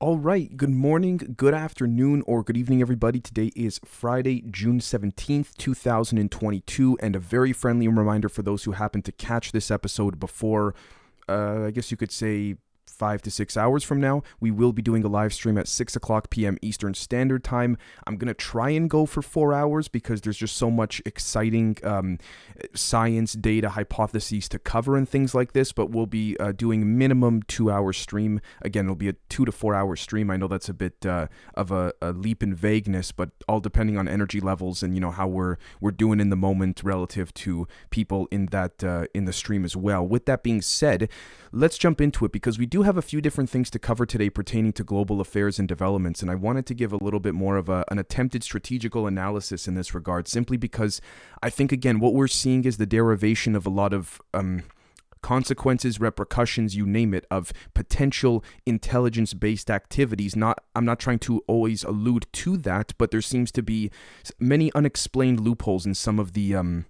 All right, good morning, good afternoon, or good evening, everybody. Today is Friday, June 17th, 2022, and a very friendly reminder for those who happen to catch this episode before, I guess you could say, 5 to 6 hours from now. We will be doing a live stream at 6 o'clock p.m. Eastern Standard Time. I'm going to try and go for 4 hours because there's just so much exciting science, data, hypotheses to cover and things like this, but we'll be doing minimum 2 hour stream. Again, it'll be a 2 to 4 hour stream. I know that's a bit of a leap in vagueness, but all depending on energy levels and how we're doing in the moment relative to people in that in the stream as well. With that being said, let's jump into it because we do have a few different things to cover today pertaining to global affairs and developments, and I wanted to give a little bit more of an attempted strategical analysis in this regard, simply because I think, again, what we're seeing is the derivation of a lot of consequences, repercussions, you name it, of potential intelligence-based activities. I'm not trying to always allude to that, but there seems to be many unexplained loopholes in some of the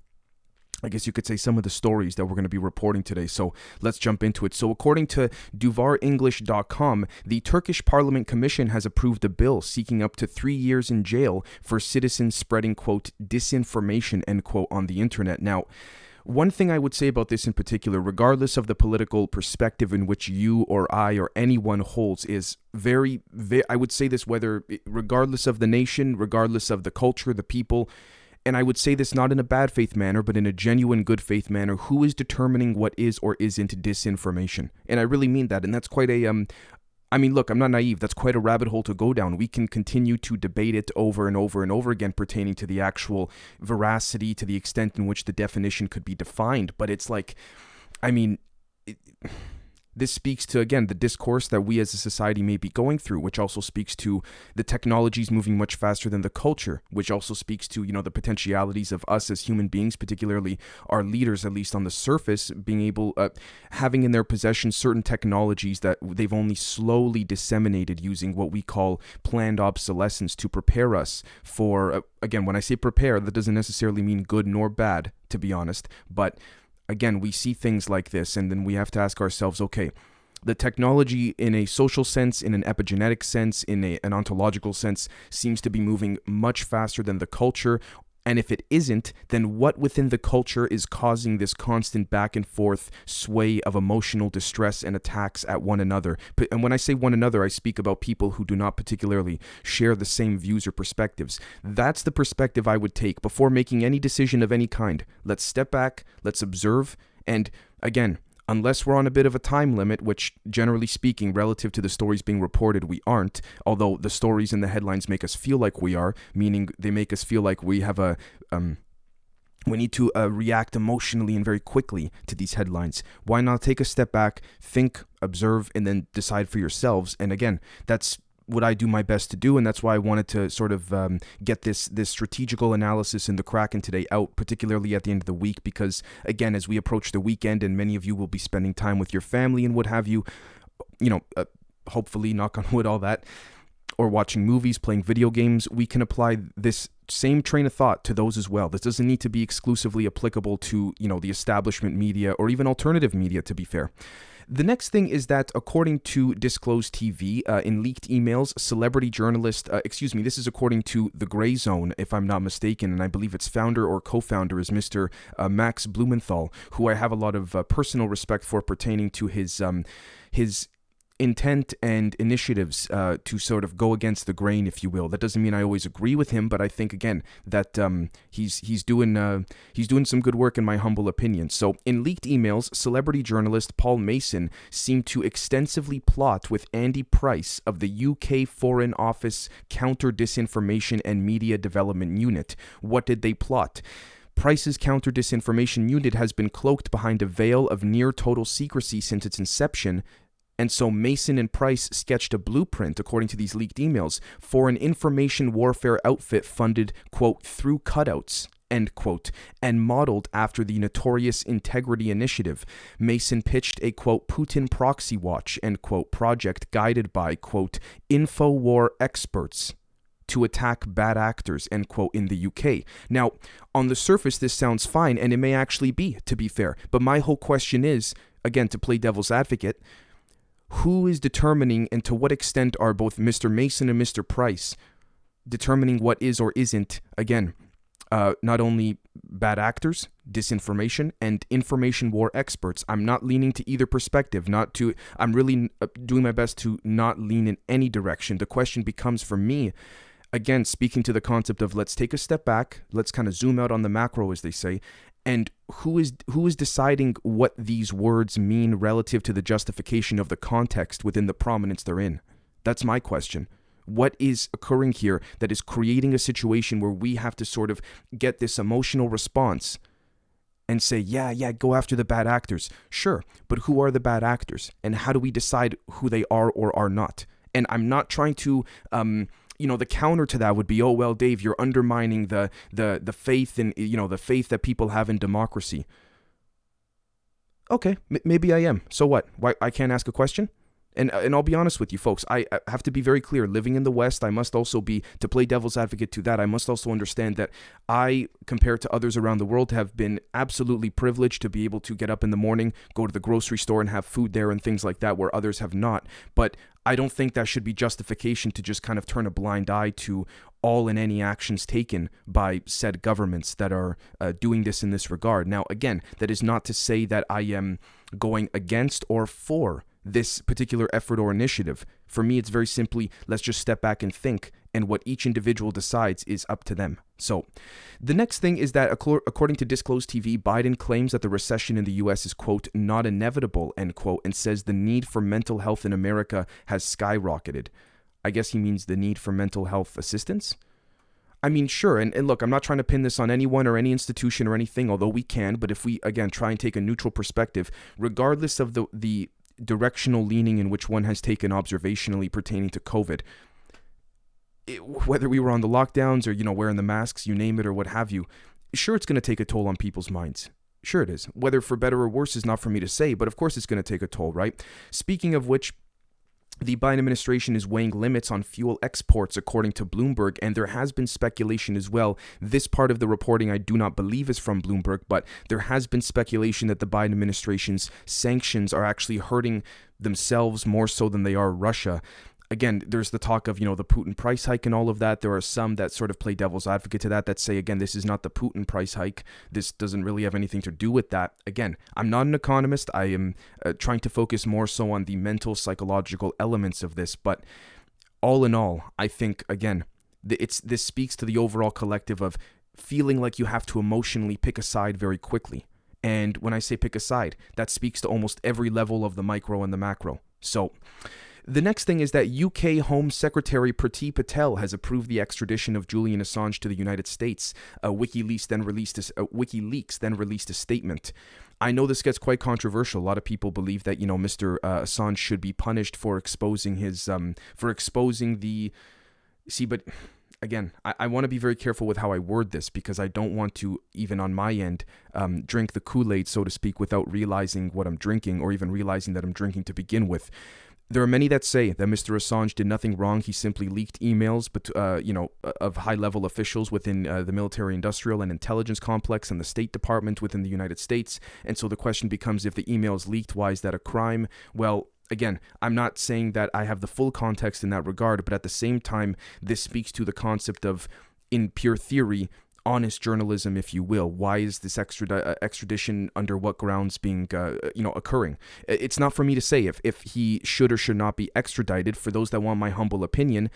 I guess you could say some of the stories that we're going to be reporting today. So let's jump into it. So according to duvarenglish.com, the Turkish Parliament Commission has approved a bill seeking up to 3 years in jail for citizens spreading, quote, disinformation, end quote, on the internet. Now, one thing I would say about this in particular, regardless of the political perspective in which you or I or anyone holds, is very, I would say this regardless of the nation, regardless of the culture, the people, and I would say this not in a bad faith manner, but in a genuine good faith manner, who is determining what is or isn't disinformation? And I really mean that. And that's quite look, I'm not naive. That's quite a rabbit hole to go down. We can continue to debate it over and over and over again pertaining to the actual veracity, to the extent in which the definition could be defined. But it's like, this speaks to, again, the discourse that we as a society may be going through, which also speaks to the technologies moving much faster than the culture, which also speaks to, the potentialities of us as human beings, particularly our leaders, at least on the surface, being able, having in their possession certain technologies that they've only slowly disseminated using what we call planned obsolescence to prepare us for, again, when I say prepare, that doesn't necessarily mean good nor bad, to be honest, but again, we see things like this, and then we have to ask ourselves, okay, the technology in a social sense, in an epigenetic sense, in an ontological sense, seems to be moving much faster than the culture. And if it isn't, then what within the culture is causing this constant back and forth sway of emotional distress and attacks at one another? And when I say one another, I speak about people who do not particularly share the same views or perspectives. That's the perspective I would take before making any decision of any kind. Let's step back, let's observe, and again, unless we're on a bit of a time limit, which generally speaking, relative to the stories being reported, we aren't, although the stories and the headlines make us feel like we are, meaning they make us feel like we have we need to react emotionally and very quickly to these headlines. Why not take a step back, think, observe, and then decide for yourselves? And again, that's what I do my best to do, and that's why I wanted to sort of get this strategical analysis in the KRAKEN today out, particularly at the end of the week, because again, as we approach the weekend, and many of you will be spending time with your family and what have you, hopefully, knock on wood, all that, or watching movies, playing video games, we can apply this same train of thought to those as well. This doesn't need to be exclusively applicable to, the establishment media or even alternative media, to be fair. The next thing is that, according to Disclosed TV, in leaked emails, celebrity journalist, this is according to The Gray Zone, if I'm not mistaken, and I believe its founder or co-founder is Mr. Max Blumenthal, who I have a lot of personal respect for pertaining to his intent and initiatives to sort of go against the grain, if you will. That doesn't mean I always agree with him, but I think, again, that he's doing some good work in my humble opinion. So in leaked emails, celebrity journalist Paul Mason seemed to extensively plot with Andy Price of the UK Foreign Office Counter Disinformation and Media Development Unit. What did they plot? Price's counter disinformation unit has been cloaked behind a veil of near total secrecy since its inception. And so Mason and Price sketched a blueprint, according to these leaked emails, for an information warfare outfit funded, quote, through cutouts, end quote, and modeled after the notorious Integrity Initiative. Mason pitched a, quote, Putin proxy watch, end quote, project guided by, quote, InfoWar experts to attack bad actors, end quote, in the UK. Now, on the surface, this sounds fine, and it may actually be, to be fair. But my whole question is, again, to play devil's advocate, Who is determining, and to what extent are both Mr. Mason and Mr. Price determining what is or isn't, again, not only bad actors, disinformation, and information war experts? I'm not leaning to either perspective, I'm really doing my best to not lean in any direction. The question becomes for me, again, speaking to the concept of let's take a step back, let's kind of zoom out on the macro, as they say, and who is deciding what these words mean relative to the justification of the context within the prominence they're in? That's my question. What is occurring here that is creating a situation where we have to sort of get this emotional response and say, yeah, go after the bad actors? Sure, but who are the bad actors? And how do we decide who they are or are not? And I'm not trying to, the counter to that would be, oh, well, Dave, you're undermining the faith in, the faith that people have in democracy. Okay, maybe I am. So what? Why I can't ask a question? And I'll be honest with you, folks, I have to be very clear. Living in the West, I must also be, to play devil's advocate to that, I must also understand that I, compared to others around the world, have been absolutely privileged to be able to get up in the morning, go to the grocery store and have food there and things like that, where others have not. But I don't think that should be justification to just kind of turn a blind eye to all and any actions taken by said governments that are doing this in this regard. Now, again, that is not to say that I am going against or for this particular effort or initiative. For me, it's very simply, let's just step back and think, and what each individual decides is up to them. So the next thing is that according to Disclosed TV, Biden claims that the recession in the U.S. is, quote, not inevitable, end quote, and says the need for mental health in America has skyrocketed. I guess he means the need for mental health assistance? I mean, sure, and look, I'm not trying to pin this on anyone or any institution or anything, although we can, but if we, again, try and take a neutral perspective, regardless of the directional leaning in which one has taken observationally pertaining to COVID, whether we were on the lockdowns or, wearing the masks, you name it, or what have you, sure, it's going to take a toll on people's minds. Sure it is. Whether for better or worse is not for me to say, but of course it's going to take a toll, right? Speaking of which, the Biden administration is weighing limits on fuel exports, according to Bloomberg, and there has been speculation as well. This part of the reporting I do not believe is from Bloomberg, but there has been speculation that the Biden administration's sanctions are actually hurting themselves more so than they are Russia. Again, there's the talk of, the Putin price hike and all of that. There are some that sort of play devil's advocate to that say, again, this is not the Putin price hike. This doesn't really have anything to do with that. Again, I'm not an economist. I am trying to focus more so on the mental, psychological elements of this. But all in all, I think, again, this speaks to the overall collective of feeling like you have to emotionally pick a side very quickly. And when I say pick a side, that speaks to almost every level of the micro and the macro. So the next thing is that UK Home Secretary Priti Patel has approved the extradition of Julian Assange to the United States. WikiLeaks then released a statement. I know this gets quite controversial. A lot of people believe that, Mr. Assange should be punished for exposing but again, I want to be very careful with how I word this, because I don't want to, even on my end, drink the Kool-Aid, so to speak, without realizing what I'm drinking, or even realizing that I'm drinking to begin with. There are many that say that Mr. Assange did nothing wrong. He simply leaked emails, of high-level officials within the military-industrial and intelligence complex and the State Department within the United States. And so the question becomes, if the emails leaked, why is that a crime? Well, again, I'm not saying that I have the full context in that regard, but at the same time, this speaks to the concept of, in pure theory, honest journalism, if you will. Why is this extradition under what grounds being, occurring? It's not for me to say if he should or should not be extradited. For those that want my humble opinion,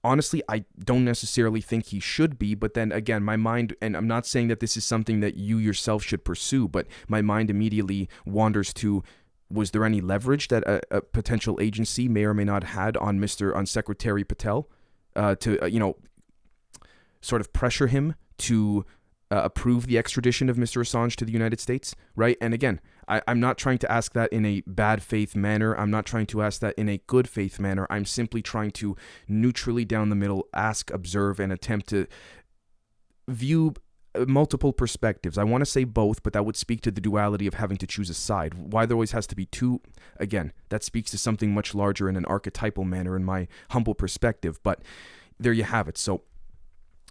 honestly, I don't necessarily think he should be, but then again, my mind, and I'm not saying that this is something that you yourself should pursue, but my mind immediately wanders to, was there any leverage that a potential agency may or may not had on Secretary Patel to sort of pressure him to approve the extradition of Mr. Assange to the United States, right? And again, I'm not trying to ask that in a bad faith manner. I'm not trying to ask that in a good faith manner. I'm simply trying to neutrally down the middle ask, observe, and attempt to view multiple perspectives. I want to say both, but that would speak to the duality of having to choose a side. Why there always has to be two, again, that speaks to something much larger in an archetypal manner in my humble perspective. But there you have it. So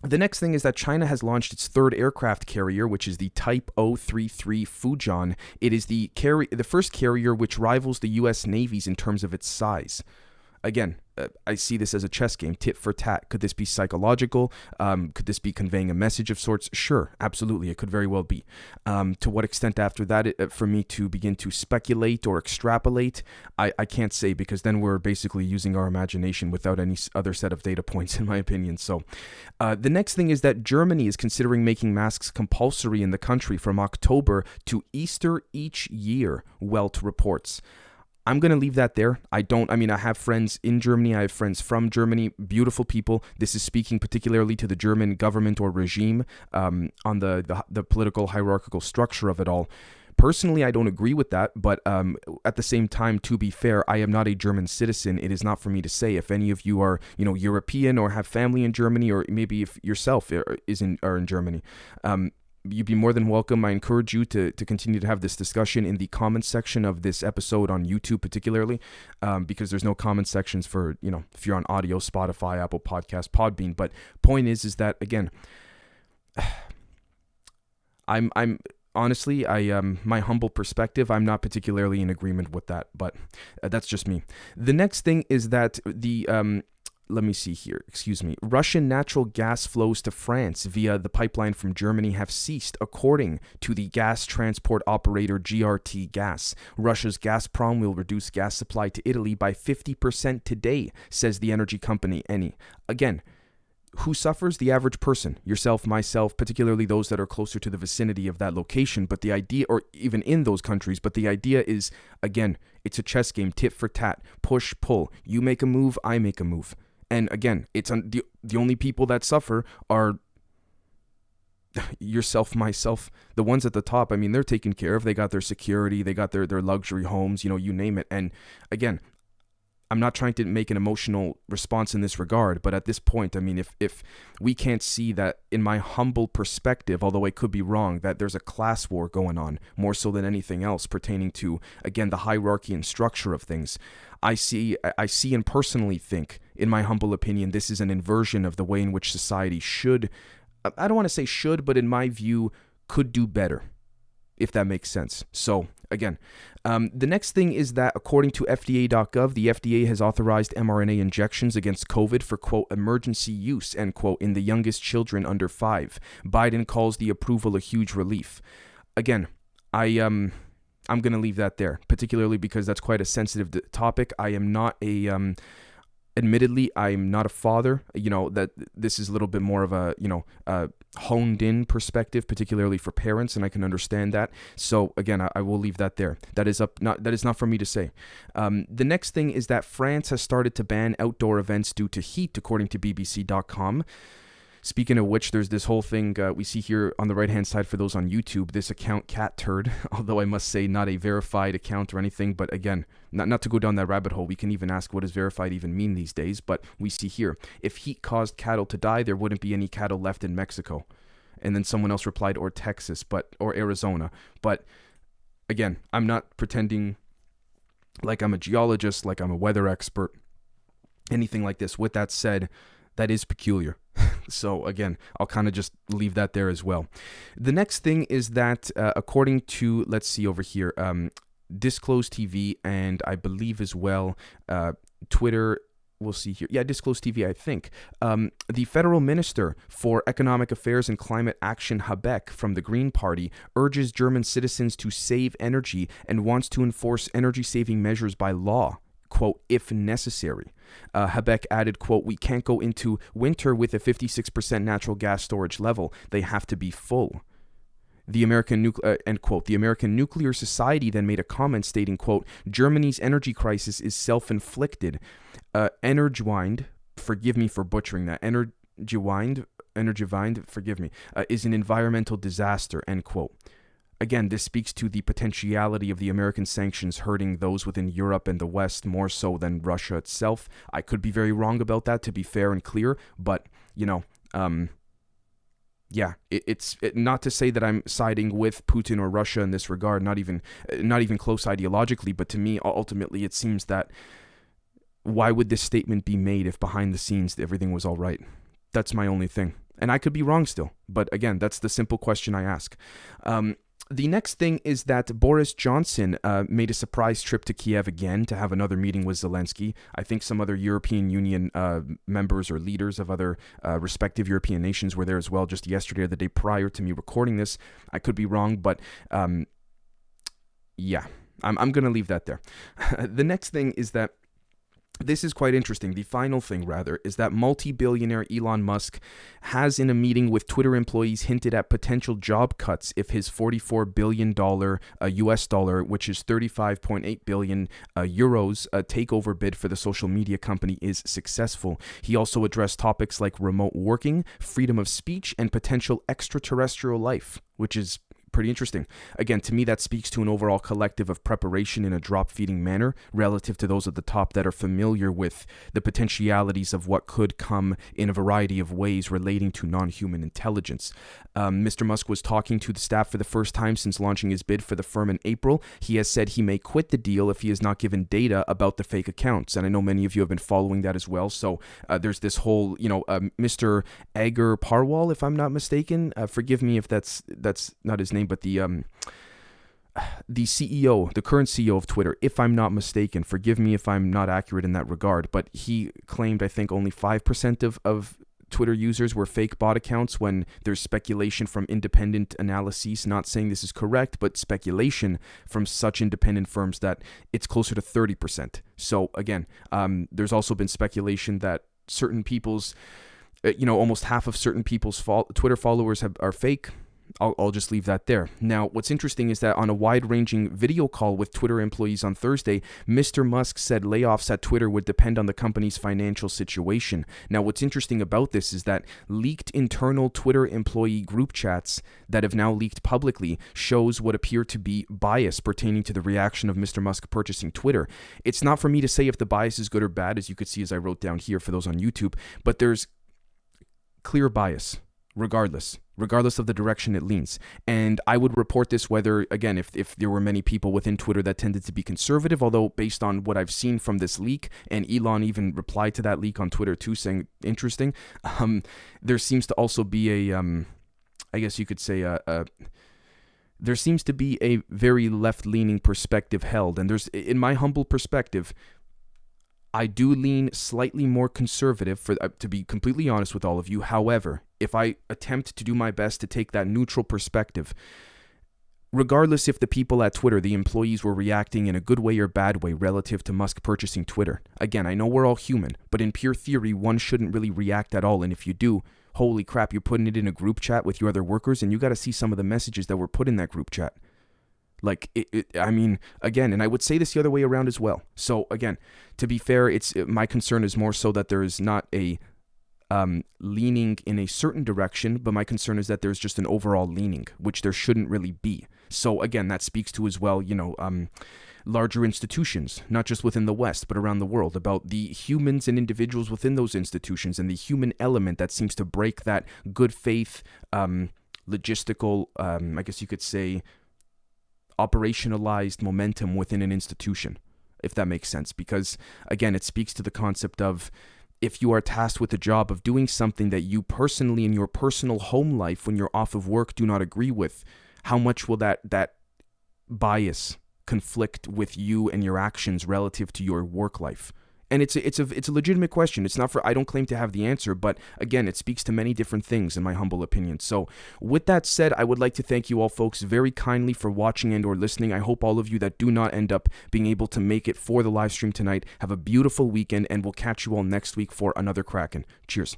The next thing is that China has launched its third aircraft carrier, which is the Type 033 Fujian. It is the first carrier which rivals the U.S. Navy's in terms of its size. Again, I see this as a chess game, tit for tat. Could this be psychological? Could this be conveying a message of sorts? Sure, absolutely. It could very well be. To what extent after that, for me to begin to speculate or extrapolate, I can't say, because then we're basically using our imagination without any other set of data points, in my opinion. So the next thing is that Germany is considering making masks compulsory in the country from October to Easter each year, Welt reports. I'm going to leave that there. I have friends in Germany. I have friends from Germany, beautiful people. This is speaking particularly to the German government or regime on the political hierarchical structure of it all. Personally, I don't agree with that, but at the same time, to be fair, I am not a German citizen. It is not for me to say. If any of you are, European or have family in Germany, or maybe if yourself are in Germany, you'd be more than welcome. I encourage you to continue to have this discussion in the comments section of this episode on YouTube, particularly, because there's no comment sections for, if you're on audio, Spotify, Apple Podcasts, Podbean. But point is that, again, I'm honestly, my humble perspective, I'm not particularly in agreement with that, but that's just me. The next thing is that let me see here. Russian natural gas flows to France via the pipeline from Germany have ceased, according to the gas transport operator GRT Gas. Russia's Gazprom will reduce gas supply to Italy by 50% today, says the energy company Eni. Again, who suffers? The average person, yourself, myself, particularly those that are closer to the vicinity of that location. But the idea, or even in those countries, but the idea is, again, it's a chess game, tit for tat, push, pull. You make a move, I make a move. And again, it's the only people that suffer are yourself, myself, the ones at the top. I mean, they're taken care of. They got their security. They got their luxury homes, you name it. And again, I'm not trying to make an emotional response in this regard, but at this point, I mean, if we can't see that, in my humble perspective, although I could be wrong, that there's a class war going on, more so than anything else, pertaining to, again, the hierarchy and structure of things, I see and personally think, in my humble opinion, this is an inversion of the way in which society should, I don't want to say should, but in my view, could do better, if that makes sense. So, again, the next thing is that, according to FDA.gov, the FDA has authorized mRNA injections against COVID for, quote, emergency use, end quote, in the youngest children under 5. Biden calls the approval a huge relief. Again, I'm going to leave that there, particularly because that's quite a sensitive topic. I am not admittedly, I'm not a father, that this is a little bit more of a, honed in perspective, particularly for parents, and I can understand that. So again, I will leave that there. That is not for me to say. The next thing is that France has started to ban outdoor events due to heat, according to BBC.com. Speaking of which, there's this whole thing we see here on the right-hand side for those on YouTube, this account Cat Turd, although I must say not a verified account or anything, but again, not to go down that rabbit hole, we can even ask what does verified even mean these days, but we see here, if heat caused cattle to die, there wouldn't be any cattle left in Mexico. And then someone else replied, or Texas, or Arizona. But again, I'm not pretending like I'm a geologist, like I'm a weather expert, anything like this. With that said, that is peculiar. So again, I'll kind of just leave that there as well. The next thing is that according to, let's see over here, Disclosed TV, and I believe as well Twitter, we'll see here. Yeah, Disclosed TV, I think. The federal minister for economic affairs and climate action, Habeck, from the Green Party, urges German citizens to save energy and wants to enforce energy-saving measures by law, quote, if necessary. Habeck added, quote, we can't go into winter with a 56% natural gas storage level. They have to be full. The American end quote. The American Nuclear Society then made a comment stating, quote, Germany's energy crisis is self-inflicted. Energiewende, forgive me for butchering that, Energiewende, forgive me, is an environmental disaster, end quote. Again, this speaks to the potentiality of the American sanctions hurting those within Europe and the West more so than Russia itself. I could be very wrong about that, to be fair and clear, but, yeah, it's not to say that I'm siding with Putin or Russia in this regard, not even close ideologically, but to me, ultimately, it seems that why would this statement be made if behind the scenes everything was all right? That's my only thing. And I could be wrong still. But again, that's the simple question I ask. The next thing is that Boris Johnson made a surprise trip to Kiev again to have another meeting with Zelensky. I think some other European Union members or leaders of other respective European nations were there as well just yesterday or the day prior to me recording this. I could be wrong, but yeah, I'm going to leave that there. The next thing is that this is quite interesting. The final thing, rather, is that multi-billionaire Elon Musk has, in a meeting with Twitter employees, hinted at potential job cuts if his $44 billion US dollar, which is 35.8 billion euros, takeover bid for the social media company is successful. He also addressed topics like remote working, freedom of speech, and potential extraterrestrial life, which is pretty interesting. Again, to me, that speaks to an overall collective of preparation in a drop-feeding manner relative to those at the top that are familiar with the potentialities of what could come in a variety of ways relating to non-human intelligence. Mr. Musk was talking to the staff for the first time since launching his bid for the firm in April. He has said he may quit the deal if he is not given data about the fake accounts. And I know many of you have been following that as well. So there's this whole, Mr. Agar Parwal, if I'm not mistaken. Forgive me if that's not his name, but the CEO, the current CEO of Twitter, if I'm not mistaken, forgive me if I'm not accurate in that regard, but he claimed, I think, only 5% of Twitter users were fake bot accounts when there's speculation from independent analyses, not saying this is correct, but speculation from such independent firms that it's closer to 30%. So again, there's also been speculation that certain people's, almost half of certain people's Twitter followers are fake. I'll just leave that there. Now, what's interesting is that on a wide-ranging video call with Twitter employees on Thursday, Mr. Musk said layoffs at Twitter would depend on the company's financial situation. Now, what's interesting about this is that leaked internal Twitter employee group chats that have now leaked publicly shows what appear to be bias pertaining to the reaction of Mr. Musk purchasing Twitter. It's not for me to say if the bias is good or bad, as you could see as I wrote down here for those on YouTube, but there's clear bias. Regardless of the direction it leans. And I would report this whether, again, if there were many people within Twitter that tended to be conservative, although based on what I've seen from this leak, and Elon even replied to that leak on Twitter too, saying, interesting, there seems to also be a, I guess you could say, there seems to be a very left-leaning perspective held. And there's, in my humble perspective, I do lean slightly more conservative, to be completely honest with all of you. However, if I attempt to do my best to take that neutral perspective, regardless if the people at Twitter, the employees, were reacting in a good way or bad way relative to Musk purchasing Twitter. Again, I know we're all human, but in pure theory, one shouldn't really react at all. And if you do, holy crap, you're putting it in a group chat with your other workers, and you got to see some of the messages that were put in that group chat. Like, I mean, again, and I would say this the other way around as well. So again, to be fair, my concern is more so that there is not a leaning in a certain direction, but my concern is that there's just an overall leaning, which there shouldn't really be. So again, that speaks to as well, larger institutions, not just within the West, but around the world, about the humans and individuals within those institutions and the human element that seems to break that good faith, logistical, I guess you could say, operationalized momentum within an institution, if that makes sense. Because again, it speaks to the concept of, if you are tasked with the job of doing something that you personally in your personal home life when you're off of work do not agree with, how much will that bias conflict with you and your actions relative to your work life? And it's a legitimate question. It's not for, I don't claim to have the answer, but again, it speaks to many different things in my humble opinion. So with that said, I would like to thank you all folks very kindly for watching and or listening. I hope all of you that do not end up being able to make it for the live stream tonight have a beautiful weekend, and we'll catch you all next week for another Kraken. Cheers.